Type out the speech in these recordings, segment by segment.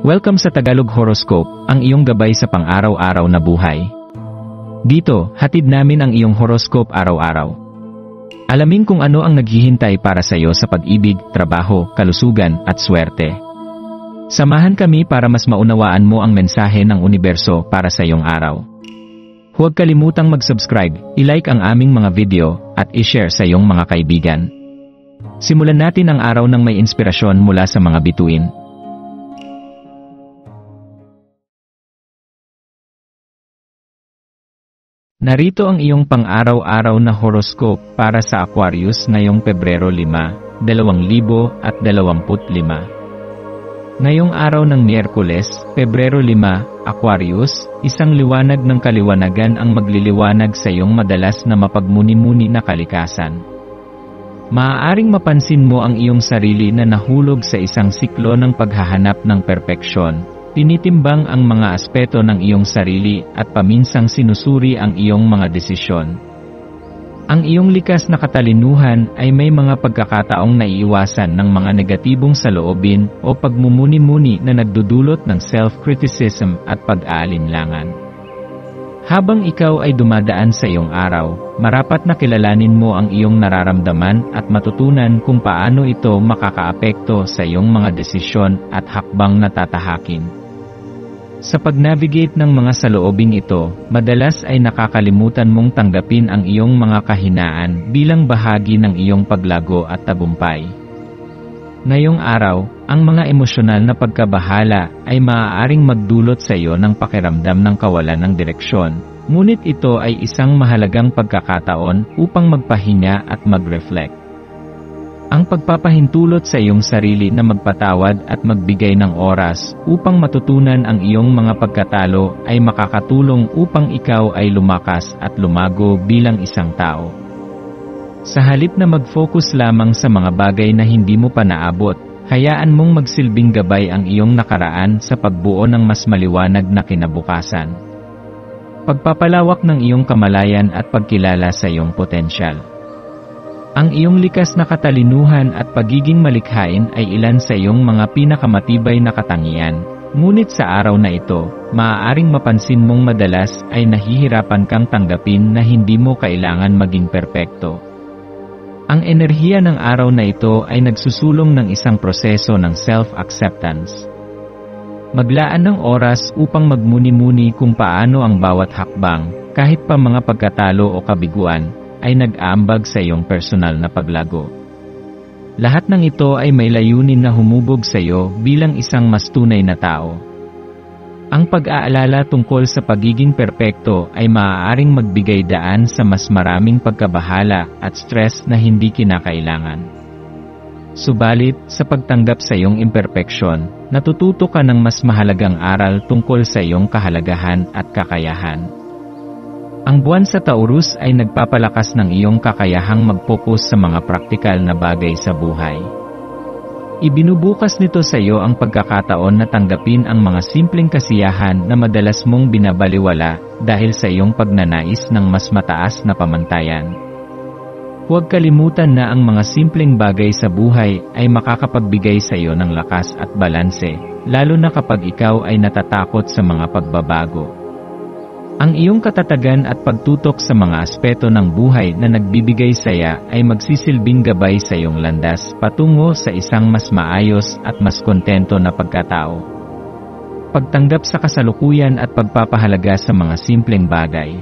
Welcome sa Tagalog Horoscope, ang iyong gabay sa pang-araw-araw na buhay. Dito, hatid namin ang iyong horoscope araw-araw. Alamin kung ano ang naghihintay para sa iyo sa pag-ibig, trabaho, kalusugan, at swerte. Samahan kami para mas maunawaan mo ang mensahe ng universo para sa iyong araw. Huwag kalimutang mag-subscribe, i-like ang aming mga video, at i-share sa iyong mga kaibigan. Simulan natin ang araw ng may inspirasyon mula sa mga bituin. Narito ang iyong pang-araw-araw na horoscope para sa Aquarius ngayong Pebrero 5, 2025. Ngayong araw ng Miyerkules, Pebrero 5, Aquarius, isang liwanag ng kaliwanagan ang magliliwanag sa iyong madalas na mapagmuni-muni na kalikasan. Maaaring mapansin mo ang iyong sarili na nahulog sa isang siklo ng paghahanap ng perpeksyon. Tinitimbang ang mga aspeto ng iyong sarili at paminsang sinusuri ang iyong mga desisyon. Ang iyong likas na katalinuhan ay may mga pagkakataong naiiwasan ng mga negatibong saloobin o pagmumuni-muni na nagdudulot ng self-criticism at pag-aalinlangan. Habang ikaw ay dumadaan sa iyong araw, marapat na kilalanin mo ang iyong nararamdaman at matutunan kung paano ito makakaapekto sa iyong mga desisyon at hakbang na tatahakin. Sa pag-navigate ng mga saloobing ito, madalas ay nakakalimutan mong tanggapin ang iyong mga kahinaan bilang bahagi ng iyong paglago at tagumpay. Ngayong araw, ang mga emosyonal na pagkabahala ay maaaring magdulot sa iyo ng pakiramdam ng kawalan ng direksyon, ngunit ito ay isang mahalagang pagkakataon upang magpahinga at mag-reflect. Ang pagpapahintulot sa iyong sarili na magpatawad at magbigay ng oras upang matutunan ang iyong mga pagkatalo ay makakatulong upang ikaw ay lumakas at lumago bilang isang tao. Sa halip na mag-focus lamang sa mga bagay na hindi mo pa naabot, hayaan mong magsilbing gabay ang iyong nakaraan sa pagbuo ng mas maliwanag na kinabukasan. Pagpapalawak ng iyong kamalayan at pagkilala sa iyong potensyal. Ang iyong likas na katalinuhan at pagiging malikhain ay ilan sa iyong mga pinakamatibay na katangian. Ngunit sa araw na ito, maaaring mapansin mong madalas ay nahihirapan kang tanggapin na hindi mo kailangan maging perpekto. Ang enerhiya ng araw na ito ay nagsusulong ng isang proseso ng self-acceptance. Maglaan ng oras upang magmuni-muni kung paano ang bawat hakbang, kahit pa mga pagkatalo o kabiguan, ay nag-aambag sa iyong personal na paglago. Lahat ng ito ay may layunin na humubog sa iyo bilang isang mas tunay na tao. Ang pag-aalala tungkol sa pagiging perpekto ay maaaring magbigay daan sa mas maraming pagkabahala at stress na hindi kinakailangan. Subalit, sa pagtanggap sa iyong imperpeksyon, natututo ka ng mas mahalagang aral tungkol sa iyong kahalagahan at kakayahan. Ang buwan sa Taurus ay nagpapalakas ng iyong kakayahang mag-focus sa mga praktikal na bagay sa buhay. Ibinubukas nito sa iyo ang pagkakataon na tanggapin ang mga simpleng kasiyahan na madalas mong binabaliwala dahil sa iyong pagnanais ng mas mataas na pamantayan. Huwag kalimutan na ang mga simpleng bagay sa buhay ay makakapagbigay sa iyo ng lakas at balanse, lalo na kapag ikaw ay natatakot sa mga pagbabago. Ang iyong katatagan at pagtutok sa mga aspeto ng buhay na nagbibigay saya ay magsisilbing gabay sa iyong landas patungo sa isang mas maayos at mas kontento na pagkatao. Pagtanggap sa kasalukuyan at pagpapahalaga sa mga simpleng bagay.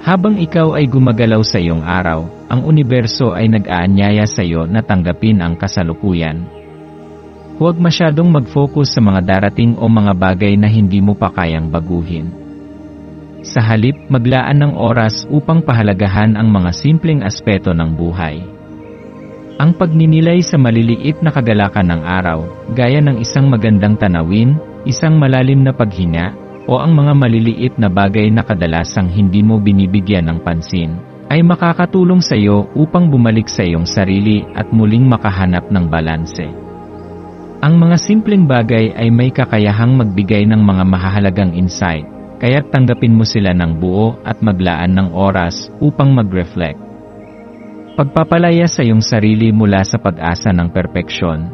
Habang ikaw ay gumagalaw sa iyong araw, ang universo ay nag-aanyaya sa iyo na tanggapin ang kasalukuyan. Huwag masyadong mag-focus sa mga darating o mga bagay na hindi mo pa kayang baguhin. Sa halip, maglaan ng oras upang pahalagahan ang mga simpleng aspeto ng buhay. Ang pagninilay sa maliliit na kagalakan ng araw, gaya ng isang magandang tanawin, isang malalim na paghinga, o ang mga maliliit na bagay na kadalasang hindi mo binibigyan ng pansin, ay makakatulong sa iyo upang bumalik sa iyong sarili at muling makahanap ng balanse. Ang mga simpleng bagay ay may kakayahang magbigay ng mga mahahalagang insight, kaya't tanggapin mo sila ng buo at maglaan ng oras upang mag-reflect. Pagpapalaya sa iyong sarili mula sa pag-asa ng perpeksyon.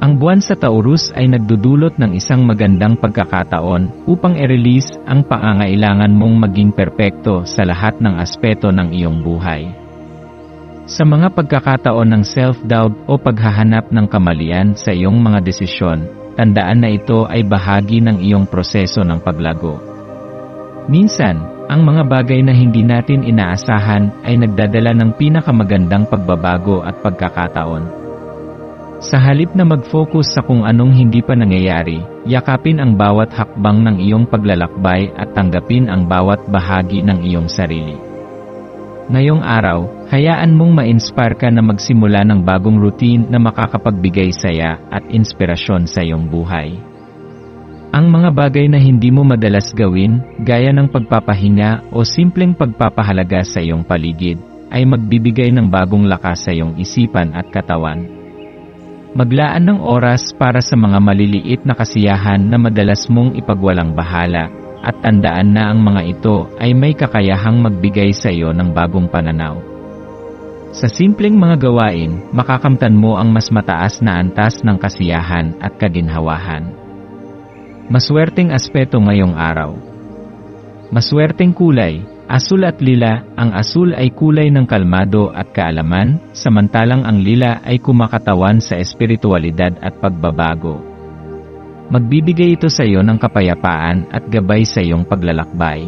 Ang buwan sa Taurus ay nagdudulot ng isang magandang pagkakataon upang i-release ang pangangailangan mong maging perpekto sa lahat ng aspeto ng iyong buhay. Sa mga pagkakataon ng self-doubt o paghahanap ng kamalian sa iyong mga desisyon, tandaan na ito ay bahagi ng iyong proseso ng paglago. Minsan, ang mga bagay na hindi natin inaasahan ay nagdadala ng pinakamagandang pagbabago at pagkakataon. Sa halip na mag-focus sa kung anong hindi pa nangyayari, yakapin ang bawat hakbang ng iyong paglalakbay at tanggapin ang bawat bahagi ng iyong sarili. Ngayong araw, hayaan mong ma-inspire ka na magsimula ng bagong routine na makakapagbigay saya at inspirasyon sa iyong buhay. Ang mga bagay na hindi mo madalas gawin, gaya ng pagpapahinga o simpleng pagpapahalaga sa iyong paligid, ay magbibigay ng bagong lakas sa iyong isipan at katawan. Maglaan ng oras para sa mga maliliit na kasiyahan na madalas mong ipagwalang bahala, at tandaan na ang mga ito ay may kakayahang magbigay sa iyo ng bagong pananaw. Sa simpleng mga gawain, makakamtan mo ang mas mataas na antas ng kasiyahan at kaginhawahan. Maswerteng aspeto ngayong araw. Maswerteng kulay, asul at lila. Ang asul ay kulay ng kalmado at kaalaman, samantalang ang lila ay kumakatawan sa espiritualidad at pagbabago. Magbibigay ito sa iyo ng kapayapaan at gabay sa iyong paglalakbay.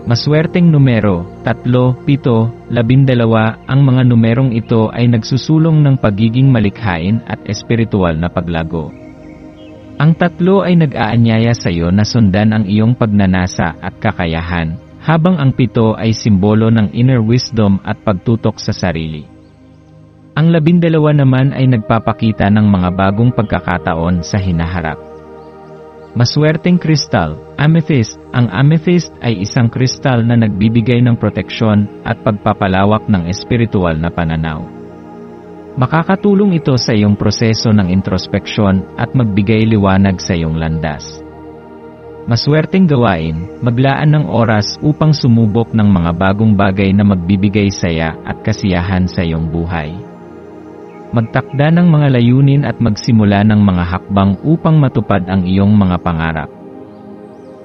Maswerteng numero, 3, 7, 12. Ang mga numerong ito ay nagsusulong ng pagiging malikhain at espiritual na paglago. Ang 3 ay nag-aanyaya sa iyo na sundan ang iyong pagnanasa at kakayahan, habang ang 7 ay simbolo ng inner wisdom at pagtutok sa sarili. Ang 12 naman ay nagpapakita ng mga bagong pagkakataon sa hinaharap. Maswerteng kristal, amethyst. Ang amethyst ay isang kristal na nagbibigay ng proteksyon at pagpapalawak ng espiritual na pananaw. Makakatulong ito sa iyong proseso ng introspeksyon at magbigay liwanag sa iyong landas. Maswerteng gawain, maglaan ng oras upang sumubok ng mga bagong bagay na magbibigay saya at kasiyahan sa iyong buhay. Magtakda ng mga layunin at magsimula ng mga hakbang upang matupad ang iyong mga pangarap.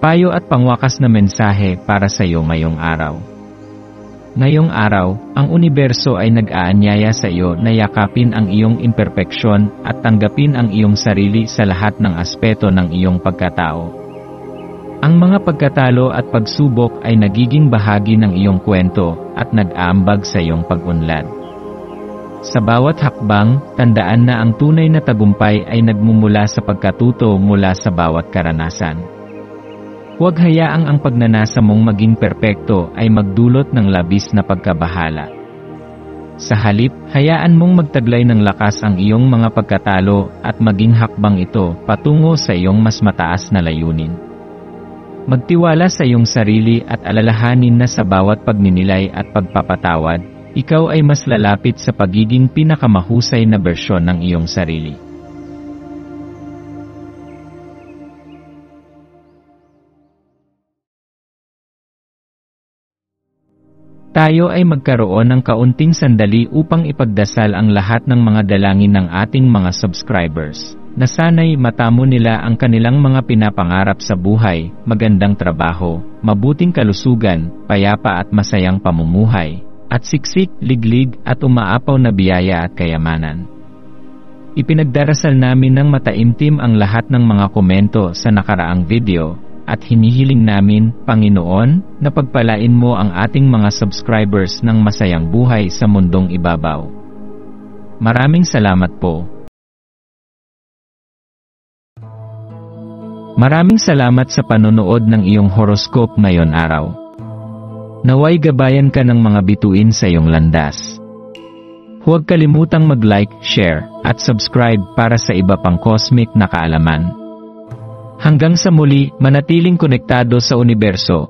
Payo at pangwakas na mensahe para sa iyo ngayong araw. Ngayong araw, ang universo ay nag-aanyaya sa iyo na yakapin ang iyong imperpeksyon at tanggapin ang iyong sarili sa lahat ng aspeto ng iyong pagkatao. Ang mga pagkatalo at pagsubok ay nagiging bahagi ng iyong kwento at nag-aambag sa iyong pag-unlad. Sa bawat hakbang, tandaan na ang tunay na tagumpay ay nagmumula sa pagkatuto mula sa bawat karanasan. Huwag hayaang ang pagnanasa mong maging perpekto ay magdulot ng labis na pagkabahala. Sa halip, hayaan mong magtaglay ng lakas ang iyong mga pagkatalo at maging hakbang ito patungo sa iyong mas mataas na layunin. Magtiwala sa iyong sarili at alalahanin na sa bawat pagninilay at pagpapatawad, ikaw ay mas lalapit sa pagiging pinakamahusay na bersyon ng iyong sarili. Tayo ay magkaroon ng kaunting sandali upang ipagdasal ang lahat ng mga dalangin ng ating mga subscribers, na sana'y matamo nila ang kanilang mga pinapangarap sa buhay, magandang trabaho, mabuting kalusugan, payapa at masayang pamumuhay, at siksik, liglig at umaapaw na biyaya at kayamanan. Ipinagdarasal namin ng mataimtim ang lahat ng mga komento sa nakaraang video, at hinihiling namin, Panginoon, na pagpalain mo ang ating mga subscribers ng masayang buhay sa mundong ibabaw. Maraming salamat po. Maraming salamat sa panonood ng iyong horoscope ngayon araw. Naway gabayan ka ng mga bituin sa iyong landas. Huwag kalimutang mag-like, share, at subscribe para sa iba pang cosmic na kaalaman. Hanggang sa muli, manatiling konektado sa universo